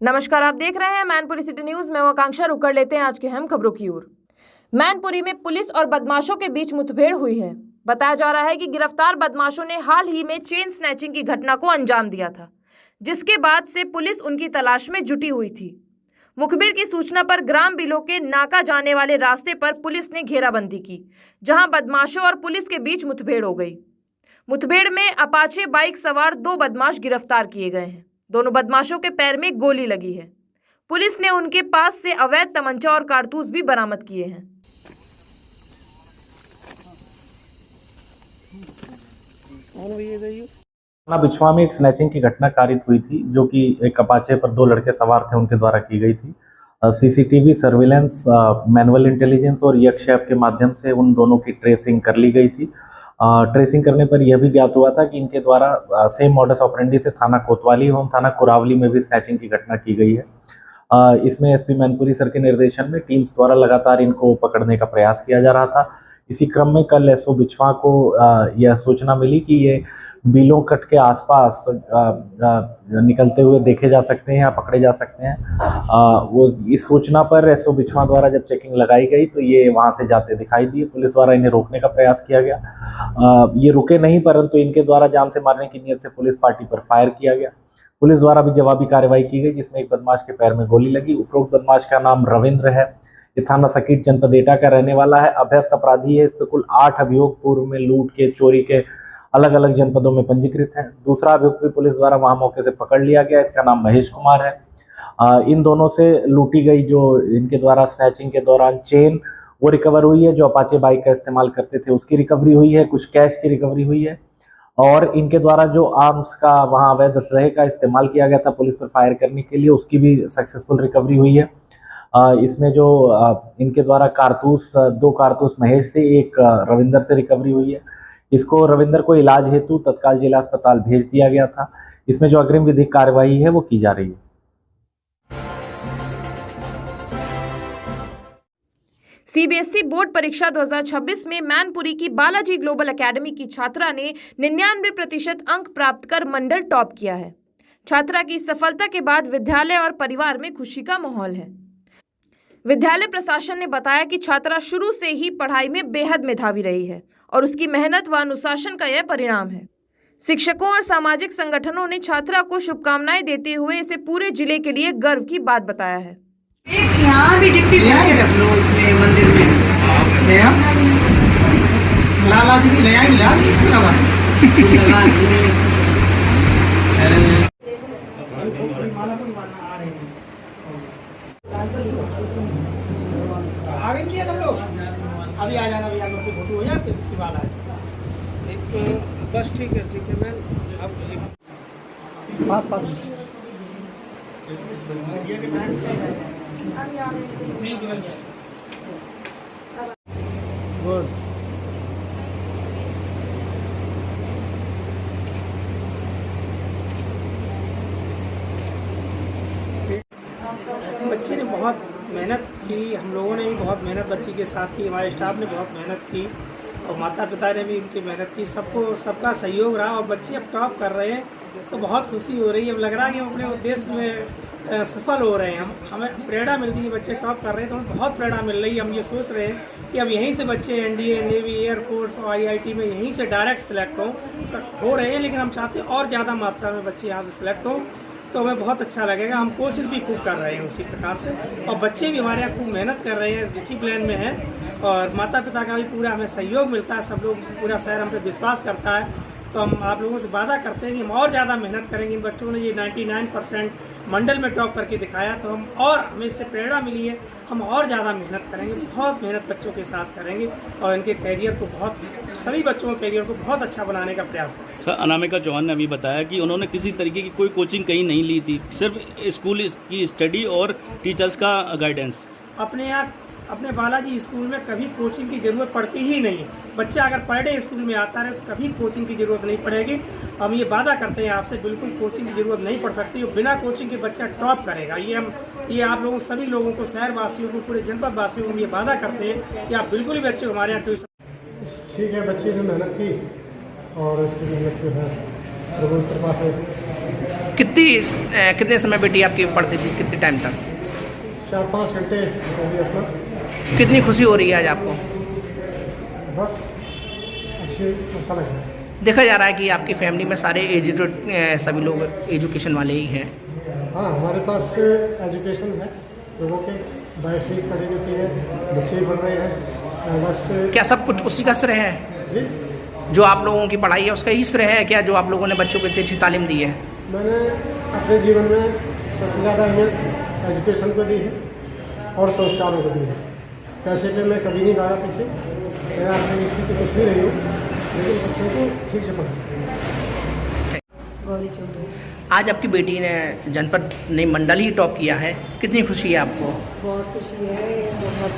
नमस्कार, आप देख रहे हैं मैनपुरी सिटी न्यूज। मैं आकांक्षा। रुक कर लेते हैं आज की अहम खबरों की ओर। मैनपुरी में पुलिस और बदमाशों के बीच मुठभेड़ हुई है। बताया जा रहा है कि गिरफ्तार बदमाशों ने हाल ही में चेन स्नैचिंग की घटना को अंजाम दिया था, जिसके बाद से पुलिस उनकी तलाश में जुटी हुई थी। मुखबिर की सूचना पर ग्राम बिलो के नाका जाने वाले रास्ते पर पुलिस ने घेराबंदी की, जहां बदमाशों और पुलिस के बीच मुठभेड़ हो गई। मुठभेड़ में अपाचे बाइक सवार 2 बदमाश गिरफ्तार किए गए हैं। दोनों बदमाशों के पैर में गोली लगी है। पुलिस ने उनके पास से अवैध तमंचा और कारतूस भी बरामद किए हैं। बिछवा में एक स्नैचिंग की घटना कारित हुई थी, जो कि एक अपाचे पर 2 लड़के सवार थे उनके द्वारा की गई थी। सीसीटीवी सर्विलेंस, मैनुअल इंटेलिजेंस और यक्ष ऐप के माध्यम से उन दोनों की ट्रेसिंग कर ली गई थी। ट्रेसिंग करने पर यह भी ज्ञात हुआ था कि इनके द्वारा सेम मॉडस ऑपरेंडी से थाना कोतवाली एवं थाना कुरावली में भी स्नैचिंग की घटना की गई है। इसमें एसपी मैनपुरी सर के निर्देशन में टीम्स द्वारा लगातार इनको पकड़ने का प्रयास किया जा रहा था। इसी क्रम में कल एसओ बिछवा को यह सूचना मिली कि ये बिलों कट के आसपास निकलते हुए देखे जा सकते हैं या पकड़े जा सकते हैं। वो इस सूचना पर एसओ बिछवा द्वारा जब चेकिंग लगाई गई तो ये वहां से जाते दिखाई दिए। पुलिस द्वारा इन्हें रोकने का प्रयास किया गया। ये रुके नहीं, परंतु इनके द्वारा जान से मारने की नीयत से पुलिस पार्टी पर फायर किया गया। पुलिस द्वारा भी जवाबी कार्रवाई की गई, जिसमें एक बदमाश के पैर में गोली लगी। उपरोक्त बदमाश का नाम रविंद्र है। ये थाना सकीट जनपद एटा का रहने वाला है। अभ्यस्त अपराधी है। इस पे कुल 8 अभियोग पूर्व में लूट के, चोरी के अलग अलग जनपदों में पंजीकृत हैं। दूसरा अभियुक्त भी पुलिस द्वारा वहां मौके से पकड़ लिया गया। इसका नाम महेश कुमार है। इन दोनों से लूटी गई जो इनके द्वारा स्नैचिंग के दौरान चेन वो रिकवर हुई है, जो अपाचे बाइक का इस्तेमाल करते थे उसकी रिकवरी हुई है। कुछ कैश की रिकवरी हुई है और इनके द्वारा जो आर्म्स का वहाँ अवैध असलहे का इस्तेमाल किया गया था पुलिस पर फायर करने के लिए, उसकी भी सक्सेसफुल रिकवरी हुई है। इसमें जो इनके द्वारा कारतूस, 2 कारतूस महेश से, 1 रविंदर से रिकवरी हुई है। इसको रविंदर को इलाज हेतु तत्काल जिला अस्पताल भेज दिया गया था। इसमें जो अग्रिम विधिक कार्यवाही है वो की जा रही है। सीबीएसई बोर्ड परीक्षा 2026 में मैनपुरी की बालाजी ग्लोबल एकेडमी की छात्रा ने 99% अंक प्राप्त कर मंडल टॉप किया है। छात्रा की सफलता के बाद विद्यालय और परिवार में खुशी का माहौल है। विद्यालय प्रशासन ने बताया कि छात्रा शुरू से ही पढ़ाई में बेहद मेधावी रही है और उसकी मेहनत व अनुशासन का यह परिणाम है। शिक्षकों और सामाजिक संगठनों ने छात्रा को शुभकामनाएं देते हुए इसे पूरे जिले के लिए गर्व की बात बताया है। यहाँ भी डिप्टी के रख लो इसमें मंदिर में लाला जी की नया मिला इसमें लगा आगे किया तुम लोग अभी आ जाना, भैया लोग की फोटो हो जाए फिर उसके बाद आ एक बस। ठीक है मैम। गुड। बच्चे ने बहुत मेहनत की, हम लोगों ने भी बहुत मेहनत बच्ची के साथ की, हमारे स्टाफ ने बहुत मेहनत की और माता पिता ने भी उनकी मेहनत की। सबका सहयोग रहा और बच्चे अब टॉप कर रहे हैं तो बहुत खुशी हो रही है। अब लग रहा है कि हम अपने उद्देश्य में सफल हो रहे हैं। हमें प्रेरणा मिलती है, बच्चे टॉप कर रहे हैं तो हमें बहुत प्रेरणा मिल रही है। हम ये सोच रहे हैं कि अब यहीं से बच्चे एनडीए, नेवी, एयरफोर्स और आईआईटी में यहीं से डायरेक्ट सेलेक्ट हो रहे हैं, लेकिन हम चाहते हैं और ज़्यादा मात्रा में बच्चे यहाँ से सिलेक्ट हों तो हमें बहुत अच्छा लगेगा। हम कोशिश भी खूब कर रहे हैं उसी प्रकार से और बच्चे भी हमारे यहाँ खूब मेहनत कर रहे हैं, डिसिप्लिन में हैं और माता पिता का भी पूरा हमें सहयोग मिलता है। सब लोग, पूरा शहर हम पे विश्वास करता है। तो हम आप लोगों से वादा करते हैं कि हम और ज़्यादा मेहनत करेंगे। इन बच्चों ने ये 99% मंडल में टॉप करके दिखाया तो हमें इससे प्रेरणा मिली है, हम और ज़्यादा मेहनत करेंगे, बहुत मेहनत बच्चों के साथ करेंगे और इनके कैरियर को सभी बच्चों के कैरियर को बहुत अच्छा बनाने का प्रयास करेंगे। सर, अनामिका चौहान ने अभी बताया कि उन्होंने किसी तरीके की कोई कोचिंग कहीं नहीं ली थी, सिर्फ स्कूल की स्टडी और टीचर्स का गाइडेंस। अपने यहाँ अपने बालाजी स्कूल में कभी कोचिंग की ज़रूरत पड़ती ही नहीं। बच्चा अगर पर डे स्कूल में आता है तो कभी कोचिंग की ज़रूरत नहीं पड़ेगी। हम ये वादा करते हैं आपसे, बिल्कुल कोचिंग की ज़रूरत नहीं पड़ सकती। बिना कोचिंग के बच्चा टॉप करेगा। ये आप लोगों, सभी लोगों को, शहर वासियों को, पूरे जनपद वासियों को हम ये वादा करते हैं कि आप बिल्कुल भी बच्चे हमारे यहाँ ट्यूशन। ठीक है, बच्चे ने मेहनत की और उसकी मेहनत जो है प्रभु कृपा से कितने समय बेटी आपकी पढ़ती थी, कितने टाइम तक? 4-5 घंटे हो गए अपना। कितनी खुशी हो रही है आज आपको? बस अच्छी अच्छा लग रहा है। देखा जा रहा है कि आपकी फैमिली में सारे एजुकेटेड सभी लोग एजुकेशन वाले ही हैं। हाँ, हमारे पास एजुकेशन है, लोगों के 22वीं पढ़ी लिखी है, बच्चे भी पढ़ रहे हैं। बस क्या सब कुछ उसी का श्रेय है? जी, जो आप लोगों की पढ़ाई है उसका ही श्रेय है क्या, जो आप लोगों ने बच्चों को इतनी अच्छी तालीम दी है? मैंने अपने जीवन में सबसे ज़्यादा अहमियत एजुकेशन को दी है और संस्कारों को दी है। पैसे पे मैं कभी नहीं भागा पीछे, मैं अपनी स्थिति कुछ नहीं रही हूँ, लेकिन बच्चों को ठीक से पढ़ा। आज आपकी बेटी ने जनपद नहीं मंडल ही टॉप किया है, कितनी खुशी है आपको? बहुत खुशी है, तो बस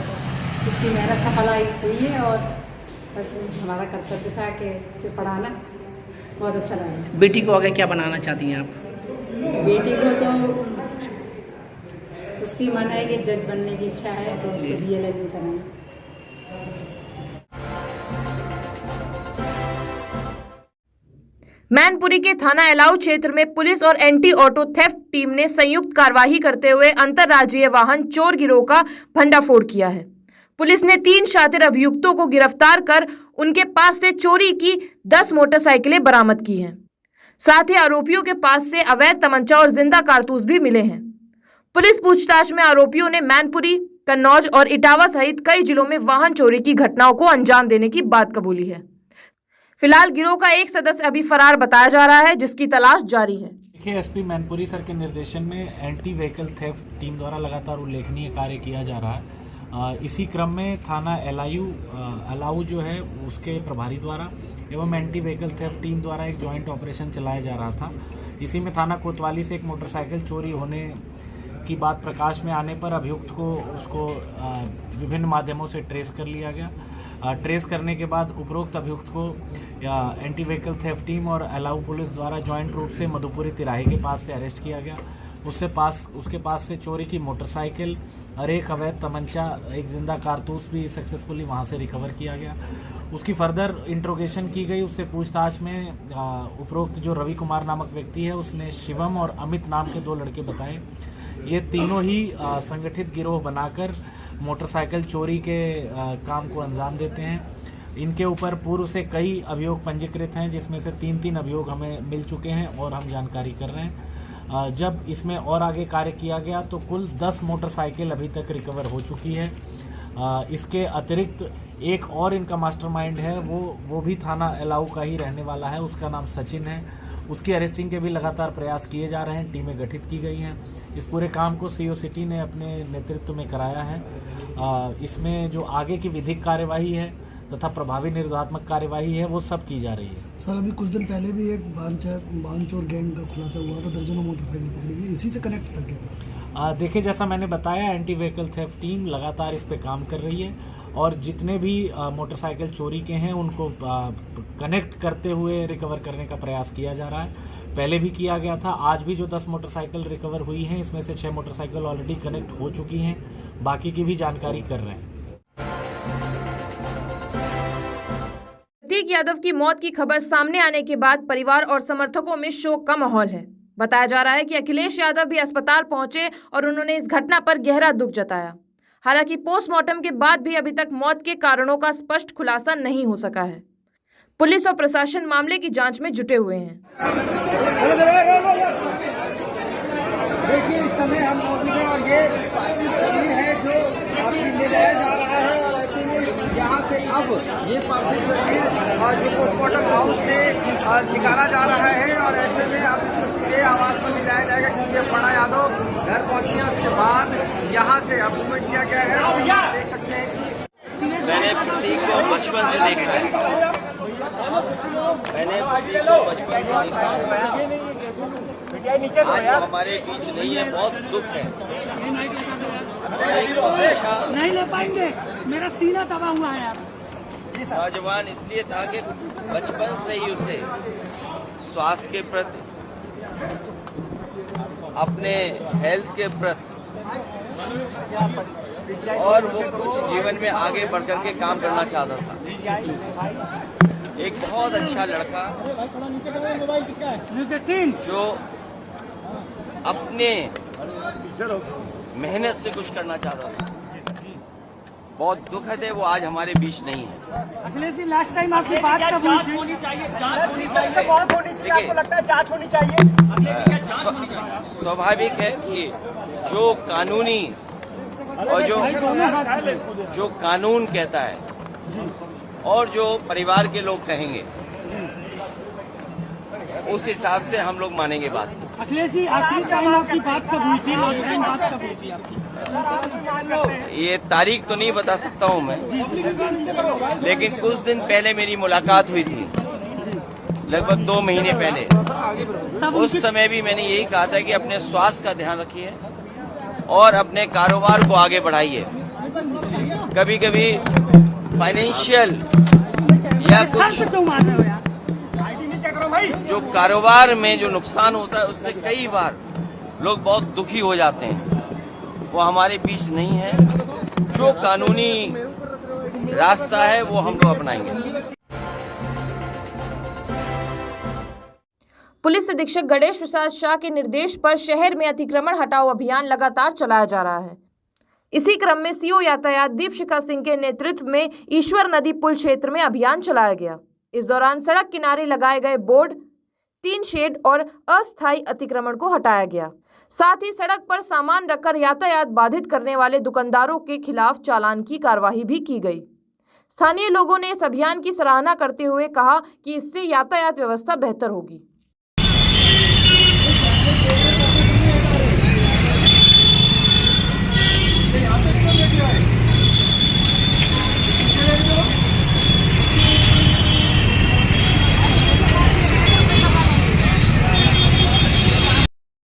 इसकी मेहनत सफल हुई है और बस हमारा कर्तव्य था कि इसे पढ़ाना। बहुत अच्छा लगा। बेटी को आगे क्या बनाना चाहती हैं आप? बेटी को तो उसकी मन है कि जज बनने की इच्छा है, तो उसको DLED भी कराएं। मैनपुरी के थाना एलाऊ क्षेत्र में पुलिस और एंटी ऑटो थेफ्ट टीम ने संयुक्त कार्रवाई करते हुए अंतर्राज्यीय वाहन चोर गिरोह का भंडाफोड़ किया है। पुलिस ने 3 शातिर अभियुक्तों को गिरफ्तार कर उनके पास से चोरी की 10 मोटरसाइकिलें बरामद की हैं। साथ ही आरोपियों के पास से अवैध तमंचा और जिंदा कारतूस भी मिले हैं। पुलिस पूछताछ में आरोपियों ने मैनपुरी, कन्नौज और इटावा सहित कई जिलों में वाहन चोरी की घटनाओं को अंजाम देने की बात कबूली है। फिलहाल गिरोह का एक सदस्य अभी फरार बताया जा रहा है, जिसकी तलाश जारी है। देखिए, एसपी मैनपुरी सर के निर्देशन में एंटी व्हीकल थेफ्ट टीम द्वारा लगातार उल्लेखनीय कार्य किया जा रहा है। इसी क्रम में थाना एलाऊ जो है उसके प्रभारी द्वारा एवं एंटी व्हीकल थेफ्ट टीम द्वारा एक जॉइंट ऑपरेशन चलाया जा रहा था। इसी में थाना कोतवाली से एक मोटरसाइकिल चोरी होने की बात प्रकाश में आने पर अभियुक्त को उसको विभिन्न माध्यमों से ट्रेस कर लिया गया। ट्रेस करने के बाद उपरोक्त अभियुक्त को एंटी व्हीकल थेफ्ट टीम और एलाऊ पुलिस द्वारा जॉइंट रूप से मधुपुरी तिराहे के पास से अरेस्ट किया गया। उसके पास से चोरी की मोटरसाइकिल और एक अवैध तमंचा, एक जिंदा कारतूस भी सक्सेसफुली वहां से रिकवर किया गया। उसकी फर्दर इंट्रोगेशन की गई। उससे पूछताछ में उपरोक्त जो रवि कुमार नामक व्यक्ति है, उसने शिवम और अमित नाम के 2 लड़के बताए। ये तीनों ही संगठित गिरोह बनाकर मोटरसाइकिल चोरी के काम को अंजाम देते हैं। इनके ऊपर पूर्व से कई अभियोग पंजीकृत हैं, जिसमें से 3 अभियोग हमें मिल चुके हैं और हम जानकारी कर रहे हैं। जब इसमें और आगे कार्य किया गया तो कुल 10 मोटरसाइकिल अभी तक रिकवर हो चुकी है। इसके अतिरिक्त एक और इनका मास्टरमाइंड है, वो भी थाना एलाऊ का ही रहने वाला है। उसका नाम सचिन है। उसकी अरेस्टिंग के भी लगातार प्रयास किए जा रहे हैं। टीमें गठित की गई हैं। इस पूरे काम को CO सिटी ने अपने नेतृत्व में कराया है। इसमें जो आगे की विधिक कार्यवाही है तथा प्रभावी निरोधात्मक कार्यवाही है, वो सब की जा रही है। सर, अभी कुछ दिन पहले भी एक बांचोर गैंग का खुलासा हुआ था, दर्जनों मोटरसाइकिल पकड़ी गई, इसी से कनेक्ट था क्या? देखिए, जैसा मैंने बताया, एंटी व्हीकल थेफ्ट टीम लगातार इस पे काम कर रही है और जितने भी मोटरसाइकिल चोरी के हैं उनको कनेक्ट करते हुए रिकवर करने का प्रयास किया जा रहा है। पहले भी किया गया था। आज भी जो 10 मोटरसाइकिल रिकवर हुई हैं, इसमें से 6 मोटरसाइकिल ऑलरेडी कनेक्ट हो चुकी हैं। बाकी की भी जानकारी कर रहे हैं। प्रतीक यादव की मौत की खबर सामने आने के बाद परिवार और समर्थकों में शोक का माहौल है। बताया जा रहा है कि अखिलेश यादव भी अस्पताल पहुंचे और उन्होंने इस घटना पर गहरा दुख जताया। हालांकि पोस्टमार्टम के बाद भी अभी तक मौत के कारणों का स्पष्ट खुलासा नहीं हो सका है। पुलिस और प्रशासन मामले की जांच में जुटे हुए हैं। देखिए, इस समय हम मौजूद हैं और ये तस्वीर है जो अभी ले जाया जा रहा है और ऐसे में यहाँ से अब ये पार्थिव शरीर जो पोस्टमार्टम हाउस से निकाला जा रहा है और ऐसे में अब इसको सीधे आवास में ले जाया जाएगा, क्योंकि अपर्णा यादव घर पहुंची है। उसके बाद यहाँ से अब मूवमेंट किया गया है और यहाँ देख सकते हैं कि मैंने प्रतीक को बचपन से देखा है। आज तो हमारे बीच नहीं है, बहुत दुख है। नहीं ले पाएंगे, मेरा सीना दबा हुआ है। नौजवान इसलिए था कि बचपन से ही उसे स्वास्थ्य के प्रति, अपने हेल्थ के प्रति और वो कुछ जीवन में आगे बढ़कर के काम करना चाहता था। एक बहुत अच्छा लड़का जो अपने मेहनत से कुछ करना चाहता था। बहुत दुखद है वो आज हमारे बीच नहीं है। अखिलेश जी, लास्ट टाइम आपकी बात कब हुई थी? होनी चाहिए, जांच होनी चाहिए, बहुत होनी चाहिए। आपको लगता है जांच होनी चाहिए? स्वाभाविक है कि जो कानूनी और जो कानून कहता है और जो परिवार के लोग कहेंगे उस हिसाब से हम लोग मानेंगे बात। अखिलेश जी, आखिरी टाइम आपकी बात कब हुई थी? लास्ट टाइम बात कब हुई थी आपकी? ये तारीख तो नहीं बता सकता हूँ मैं, लेकिन कुछ दिन पहले मेरी मुलाकात हुई थी, लगभग 2 महीने पहले। उस समय भी मैंने यही कहा था कि अपने स्वास्थ्य का ध्यान रखिए और अपने कारोबार को आगे बढ़ाइए। कभी कभी फाइनेंशियल या कुछ जो कारोबार में जो नुकसान होता है उससे कई बार लोग बहुत दुखी हो जाते हैं, वो हमारे बीच नहीं है। जो कानूनी रास्ता है वो हम लोग अपनाएंगे। पुलिस अधीक्षक गणेश प्रसाद शाह के निर्देश पर शहर में अतिक्रमण हटाओ अभियान लगातार चलाया जा रहा है। इसी क्रम में सीओ यातायात दीपशिखा सिंह के नेतृत्व में ईश्वर नदी पुल क्षेत्र में अभियान चलाया गया। इस दौरान सड़क किनारे लगाए गए बोर्ड, टीन शेड और अस्थायी अतिक्रमण को हटाया गया। साथ ही सड़क पर सामान रखकर यातायात बाधित करने वाले दुकानदारों के खिलाफ चालान की कार्रवाई भी की गई। स्थानीय लोगों ने इस अभियान की सराहना करते हुए कहा कि इससे यातायात व्यवस्था बेहतर होगी।